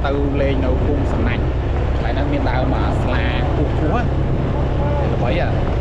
ទៅលេងនៅគុំសំណាញ់ហើយនឹងមានដើមស្លាគូគូហ្នឹងល្បីអា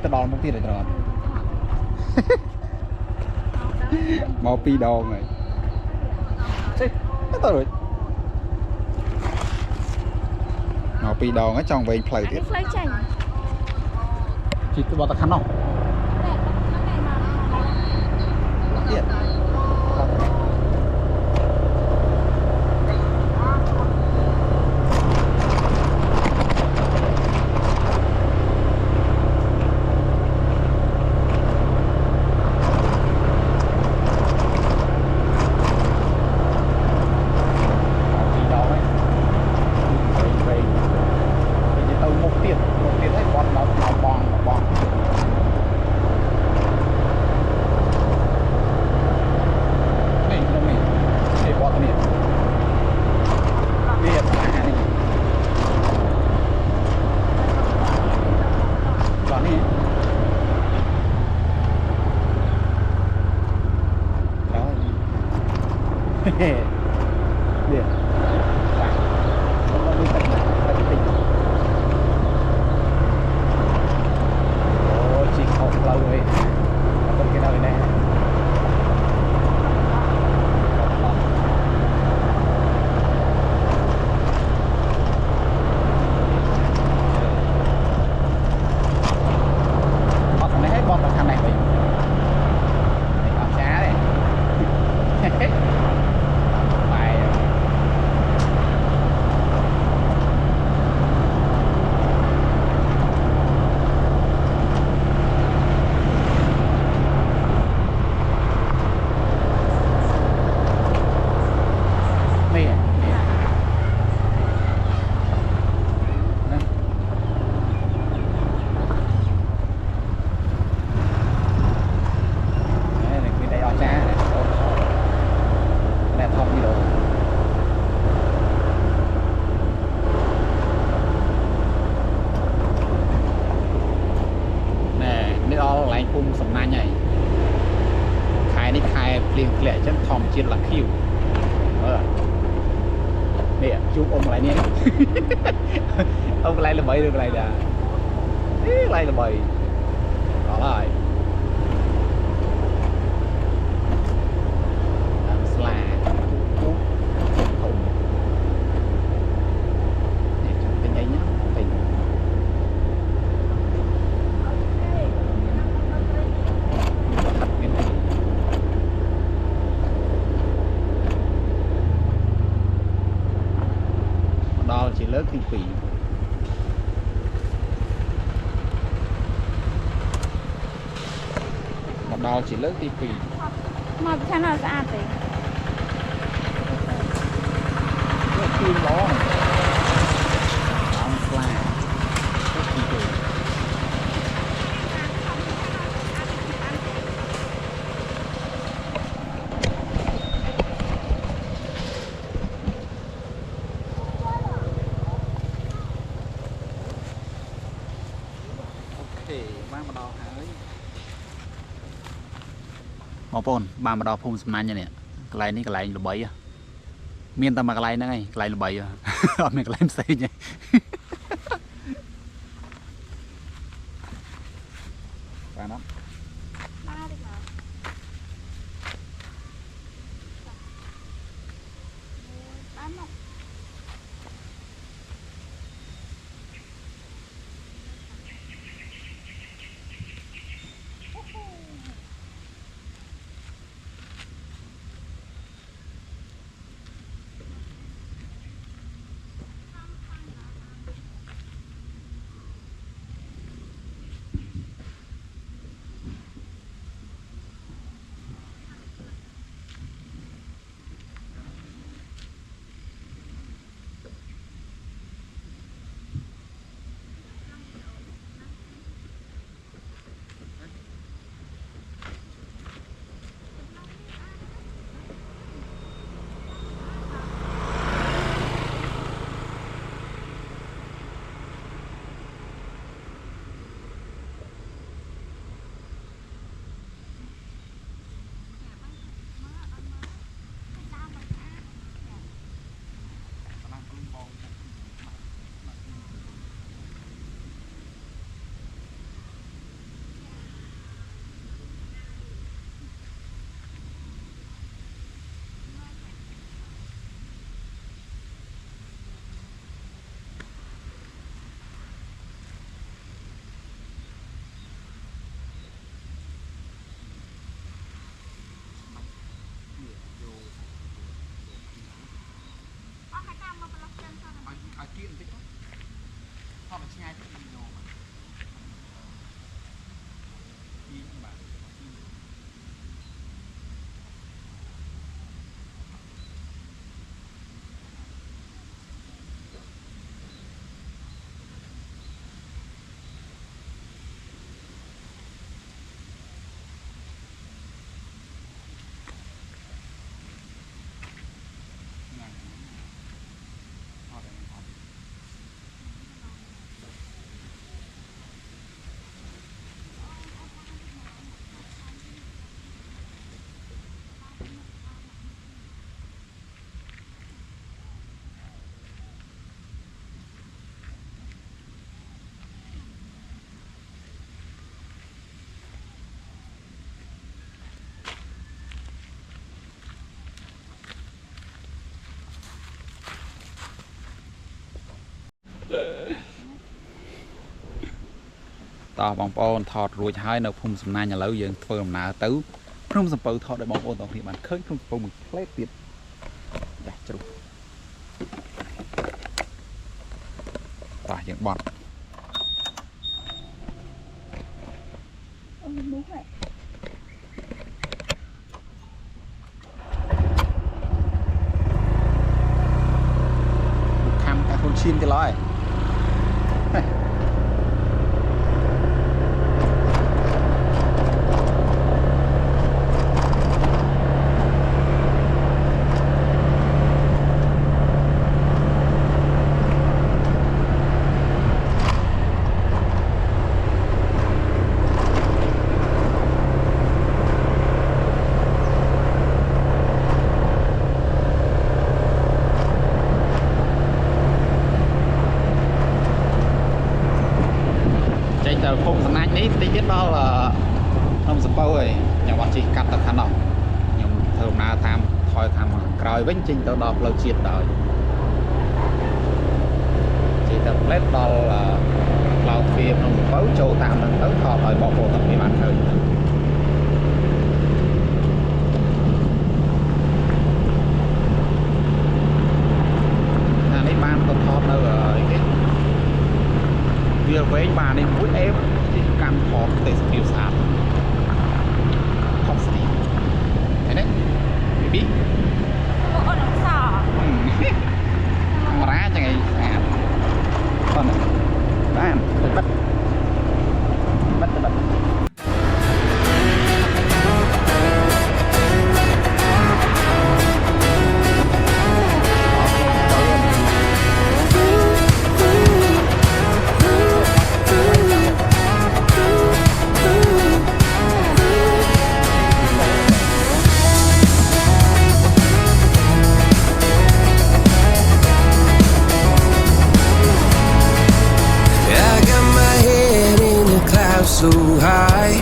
ទៅដល់មុខទៀតហើយត្រង់មកពីរដងហើយទៅរួចមកពីរដងហើយចង់វែងផ្លូវទៀតផ្លូវចាញ់ជីកបត់ទៅខាងនោះទៀត ជាតិឡាខៀវនេះជួបអ៊ំកន្លែងនេះអ៊ំកន្លែងល្បីឬកន្លែងណាកន្លែងល្បីអត់ហើយស្លាធំ ទី2មកដល់ជាលើកទី2មកពីខាងណាស្អាតទេលើកទី1បងអង្គខ្លាលើកទី2បានមកដល់ហើយបងប្អូនបានមកដល់ភូមិសំណាញ់នេះកន្លែងនេះកន្លែងល្បីមានតែមួយកន្លែងហ្នឹងឯងកន្លែងល្បីអត់មានកន្លែងផ្សេងទេបានអត់បានទេបងបានមកឲ្យគៀកបន្តិចថតឲ្យឆ្ងាយទៅវីដេអូបាទពីបាទតោះបងប្អូនថតរួចហើយនៅភូមិសំណាញ់ឥឡូវយើងធ្វើដំណើរទៅភ្នំសំពៅថតឲ្យបងប្អូនទាំងគ្នាបានឃើញភ្នំសំពៅមួយផ្លែតទៀតចាស់ជ្រុះតោះយើងបត់អូមុខហើយខំតែខ្លួនឈាមទៅឡើយទៅភូមិសំណាញ់នេះតិចទៀតដល់ភ្នំសំពៅហើយខ្ញុំអត់ជិះកាត់ទៅខាងនោះខ្ញុំធ្វើដំណើរតាមថយខាងក្រោយវិញចេញទៅដល់ផ្លូវជាតិដល់ជិះទៅផ្លេតដល់ក្លោទ្វារភ្នំសំពៅចូលតាមនឹងទៅថតឲ្យបងប្អូនទាំងពីរបានឃើញអានេះបានទៅថតនៅ វាវែងបាននេះមួយអេមកម្មខកទេសភាពស្អាតខុសស្ទីហើយនេះប៊ីប៊ី អូនអត់ស កាមេរ៉ាចឹងឯងស្អាតអត់បានទៅបិទso high,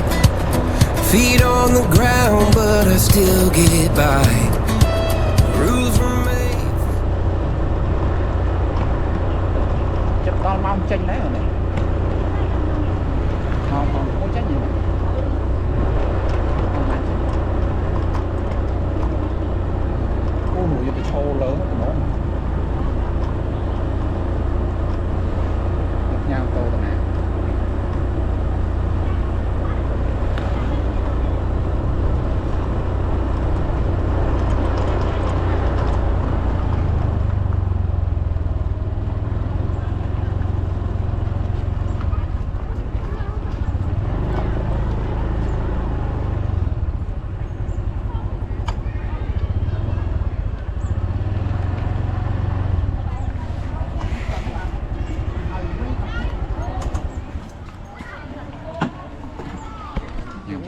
feet on the ground, but I still get by. Rules were made. ចិត្តដល់ម៉ោងចេញដែរនេះម៉ោងមួយចេញហ្នឹងអូនោះយកទៅឈោលើទៅហ្មងញ៉ាំតោតាណា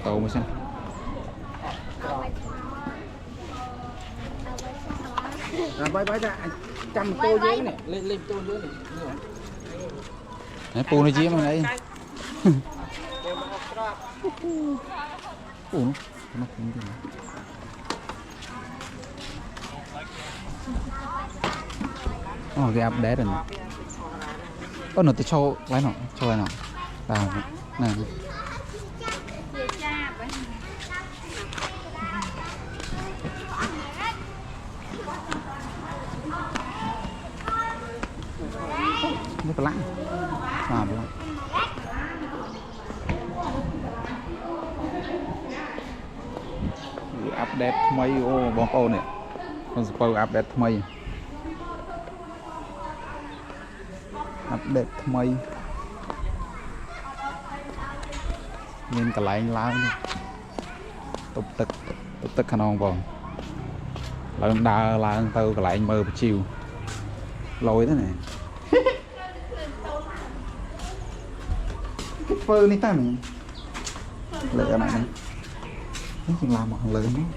តោមកសិនបាយចាចាំតោយើងនេះលេងតោយើងនេះនេះពូនេះជាមកអីពូនោះពូនេះអូគេអាប់ដេតហ្នឹងអូនោះទៅឈោឡៃណោឈោឡៃណោបាទណែនេះប្រឡាក់បាទប្រឡាក់អាប់ដេតថ្មីអូបងប្អូននេះខ្ញុំសពៅអាប់ដេតថ្មីអាប់ដេតថ្មីមានកន្លែងឡើងទប់ទឹកខ្នងបងឡើងដើរឡើងទៅកន្លែងមើលបជីវលយទៅណែធ្វើនេះតានេះលើអានេះនេះជាងឡាមកខាងលើនេះ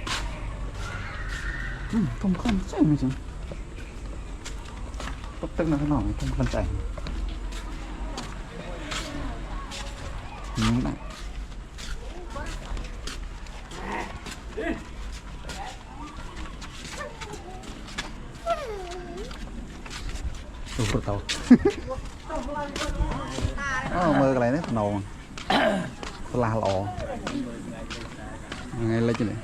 កុំខំចែមិនចឹងទប់ទឹកនៅក្នុងកុំខំចែនេះដាក់ទូរតោអូមើលកន្លែងនេះថ្នងស្លាស់ល្អថ្ងៃលិចនេះ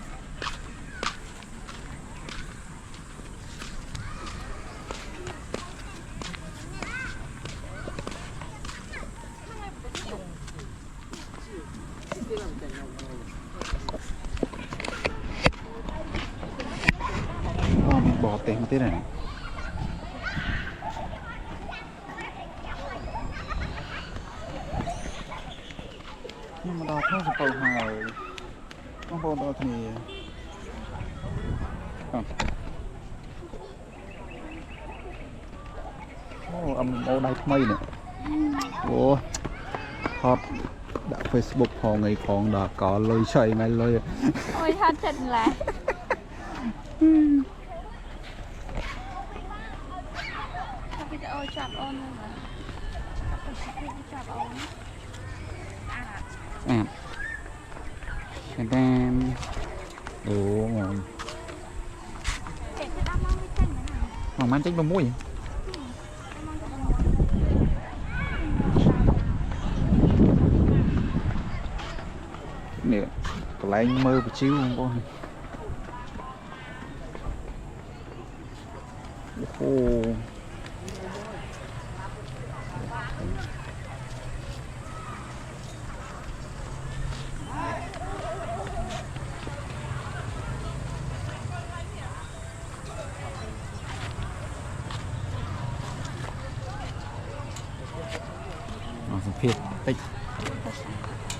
អូមានបោទេសមកទៀតហ្នឹងខ្ញុំមកដល់ក្នុងសពៅហើយបងប្អូនទាំងគ្នាអូMMO ដៃថ្មីនេះអូថតដាក់ Facebook ផងអីផងដល់កលុយឆៃថ្ងៃលុយអូយថតចិត្តម្ល៉េះវីដេអូចាប់អូនហ្នឹងចាប់អូនDan ủa mà mang tránh vào mũi nè còn lại mơ một chiếu không con សម្ភារតិច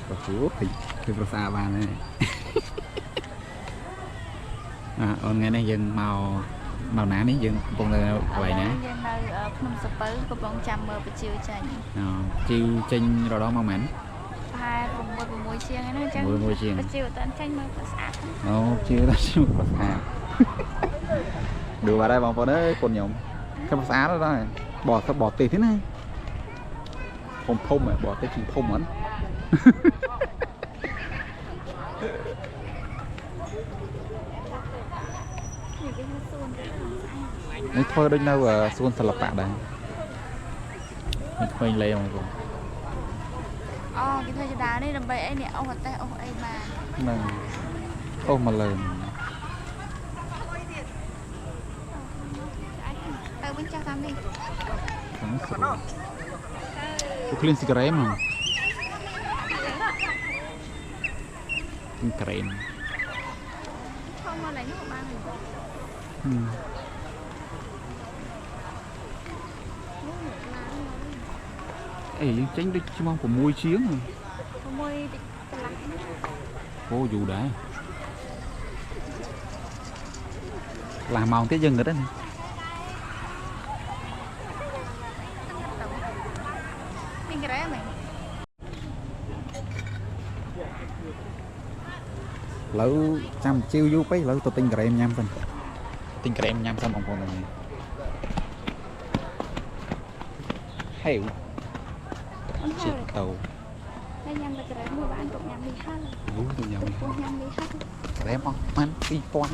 ក៏ជួតិចគឺប្រសាបានហើយអូនថ្ងៃនេះយើងមកណានេះយើងកំពុងនៅកន្លែងណា យើងនៅភ្នំសពៅកំពុងចាំមើលបជាវចាញ់ ជីវចេញរដងមកមែន ប្រហែល6ជាងហ្នឹងអញ្ចឹង 6ជាង បជាវអត់ចាញ់មើលក៏ស្អាត អូជីវតែជីវប្រសាดูมาได้បងប្អូនអើយកូនខ្ញុំខ្ញុំស្អាតដែរបោះទេទេណាភុំបោះទេជាភុំហ្នឹង នេះធ្វើដូចនៅសួនសិល្បៈដែរមិនឃើញលេបងប្អូន អូគេធ្វើចដានេះដើម្បីអីនេះអូអត់ទេអូអីបាន ហ្នឹងអូមកលើ ទៅវិញចាស់តាមនេះ ហ្នឹងស្រួលទៅឃ្លៀនស៊ីការ៉េមហ្នឹងក្រែម ខំមកឡើងនេះបាន អេយើងចេញដូចឈ្មោះ6ជាង 6តិចកន្លះ អូយូរដែរកន្លះម៉ោងទៀតយើងងឹតហ្នឹង ពីក្រែមែន ឥឡូវចាំជីវយូរពេកឥឡូវទៅទិញក្រែមញ៉ាំសិនទិញក្រែមញ៉ាំសិនបងប្អូនហ្នឹងហេវ អូនហើ ជាតិទៅ ហើយញ៉ាំតែក្រែមួយបានក៏ញ៉ាំនេះហើយ យូរទៅញ៉ាំ ពោះញ៉ាំនេះហើយ ក្រែមអស់បាន2000 មួយបាន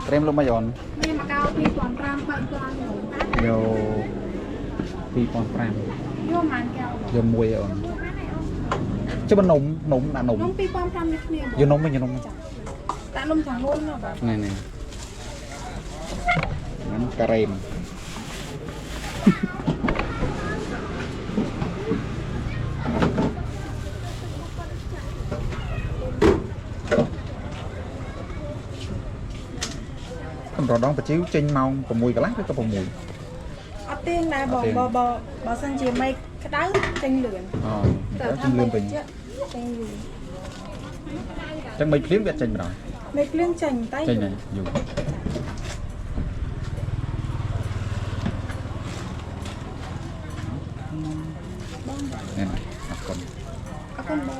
ក្រែមលុបមកយន មានមកកៅ2005បើក្លាយយនោះ2005 យកម៉ានកៅ យកមួយអូនចុះបើនំដាក់នំ នំ2005នេះគ្នា យកនំវិញយកនំ ដាក់នំខាងមុនណាបាទ នេះហ្នឹងការ៉េមរដងបជីវចេញម៉ោង6កន្លះឬក៏6 អត់ទៀងដែរបងបើសិនជាមេឃក្តៅចេញលឿន អូ តែ ចេ ថា ញលឿ មេ ន ឃ វិញ ត្រជាក់ចេញយូរ ចឹងមិនភ្លៀងវាចេញម្ដង មេឃភ្លៀងចេញតែ ចេញហើយយូរនេះអរគុណ អរគុណបង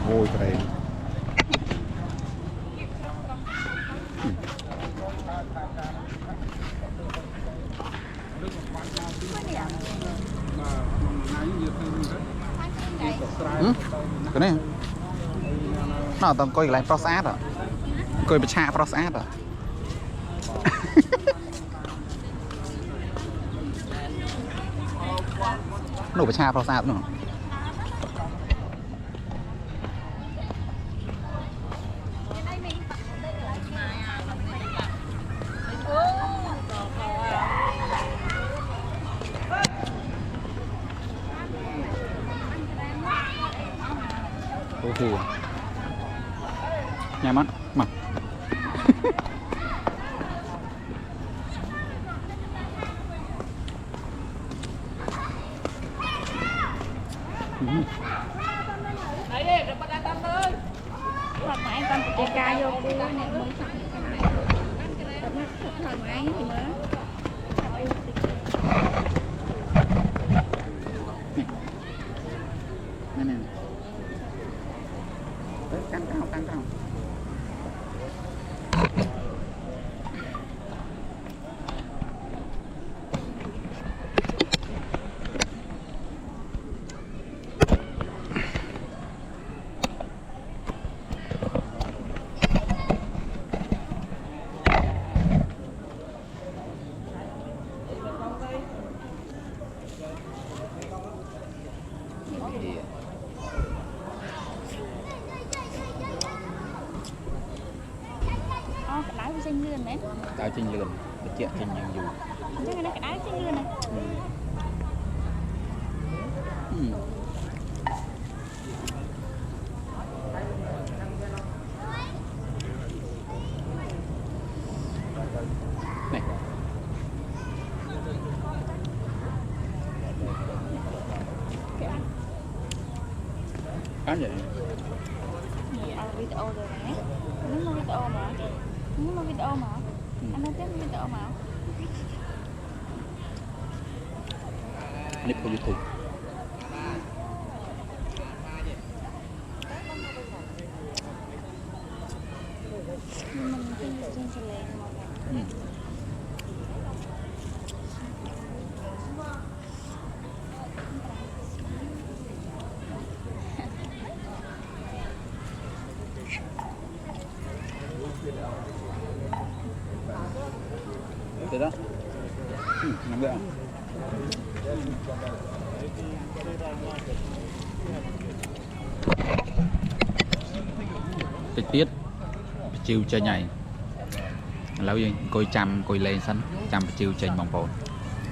អូយក្រែម cái này nó tao coi lại pro sát à coi bị cha pro sát à nó bị cha pro sát nữa thì nhà mắt mặt Thật mà anh tâm của ca vô cua này mới thật thoải mái thì mới này này tới căng cao cái đáy của xanh lươn đấy. Đáy chênh lươn, chẹn chênh nhiều. Chắc cái đáy chênh lươn này. này ăn vậy ăn video rồi nè. Muốn mua video mà. Muốn mua video mà. Anh nói tiếp video mà. clip của YouTube Mình trên xe lệ mà. thế đó nắm được tiết tiết chiều chơi nhảy lâu gì coi chăm coi lên sân chăm chiều chơi bóng bồn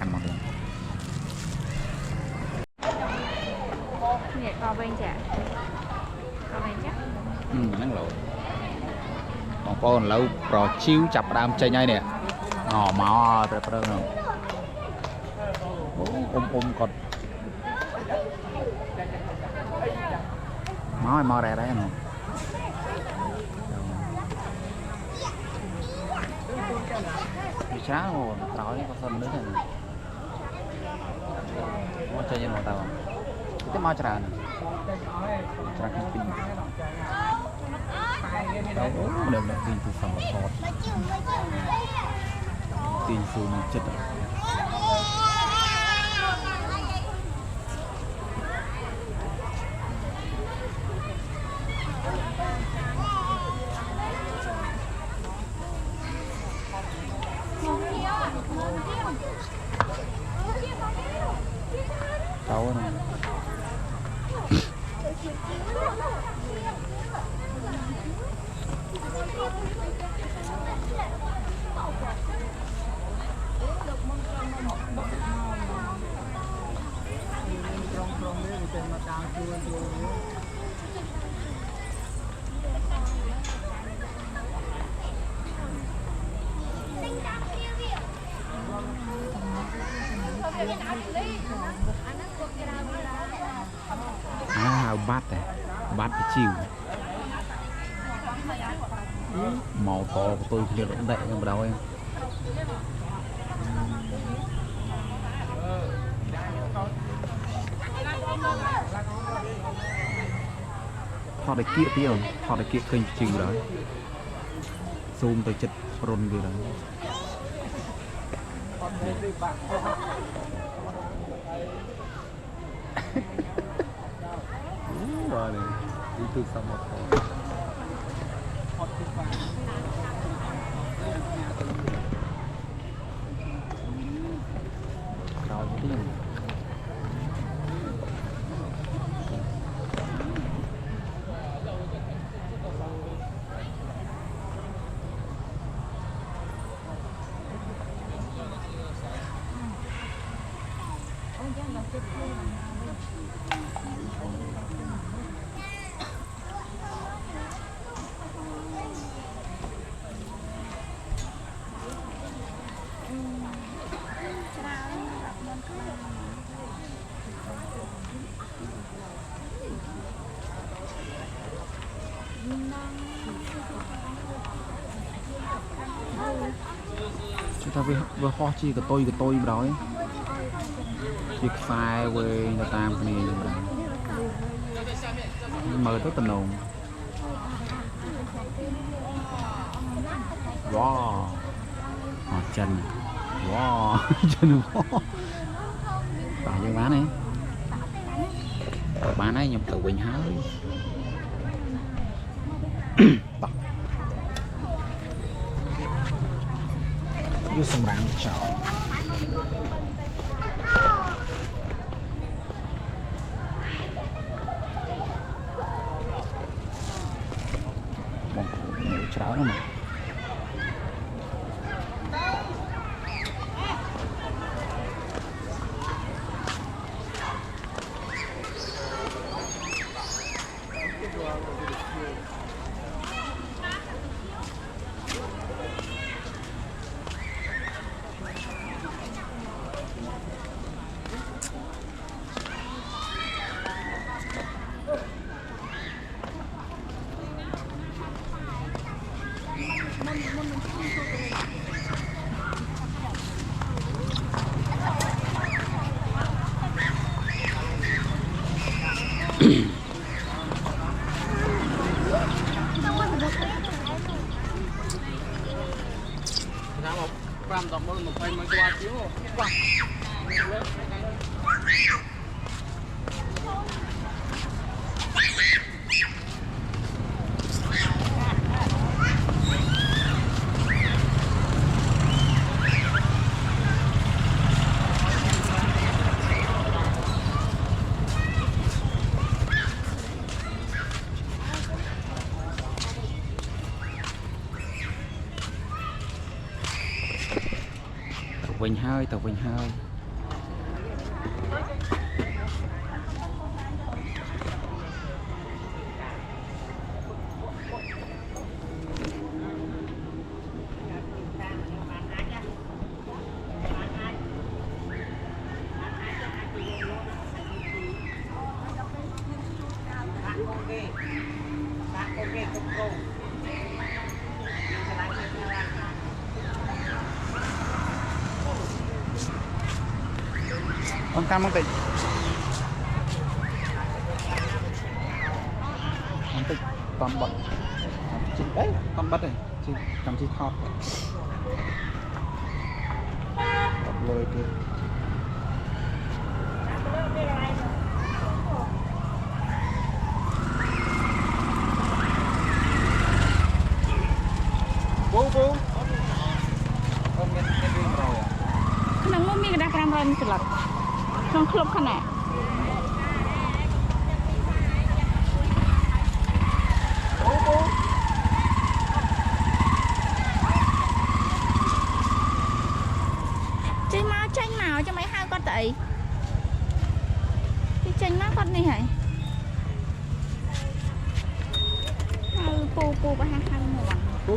ăn món Nè co bên chả. Co bên chắc. nắng lộ bóng bồn lâu rồi chiếu chập đam chơi nhảy nè máu rồi còn máu ra đấy nè sáng rồi trói có phân nữa này mau chơi như nào tao cái mau chả nè chả cái pin đâu được là pin từ phần một pin phun chất tao này bát này bát cái chiều màu to của tôi thì vẫn đẹp nhưng mà đâu em họ để kia tiêu họ để kia kênh chiều đó zoom tới chất rôn gì đó rồi này đi từ sau một rồi tiếng chúng ta vừa kho chi cái tôi đó chiếc sai về người ta này mời tới tình hồn wow chân wow chân bảo như bán này bán này nhầm từ Quỳnh Háo vô sầm rạng chảo bông cháo nữa mà វិញហើយទៅវិញហើយអូនកាន់មកតិចបន្តិចតន់បាត់ជីអីតន់បាត់ទេជីចាំជីថតអត់លើទេបូអូនមានរឿងរយ ក្នុងនោះមានកណ្ដាស់500មួយស្លឹកក្នុងក្លឹបខណៈចេញមកចាំមិនហៅគាត់ទៅអីគេចេញមកគាត់នេះហើយហៅពូប្រហែលហៅមក ពូ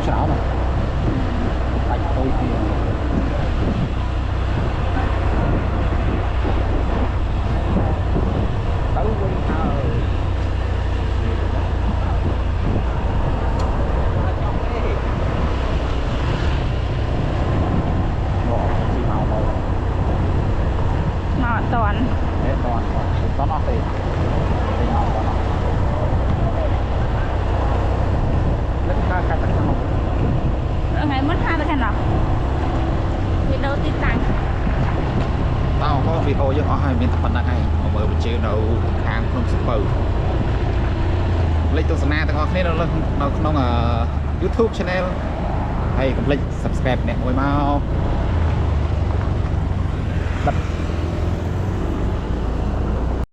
cháo này bạch tôi thì tấu với thờ ngọt toàn thế toàn nó thì ngọt toàn nó lấy cái cắt cái nào ngày mất 2 tới cái nào video tin tặng tao có video với họ hai miền tập phần này mà mới chơi đầu hàng không super lấy tôi sana tao có cái nó YouTube channel hay complete subscribe nè ngồi mau bật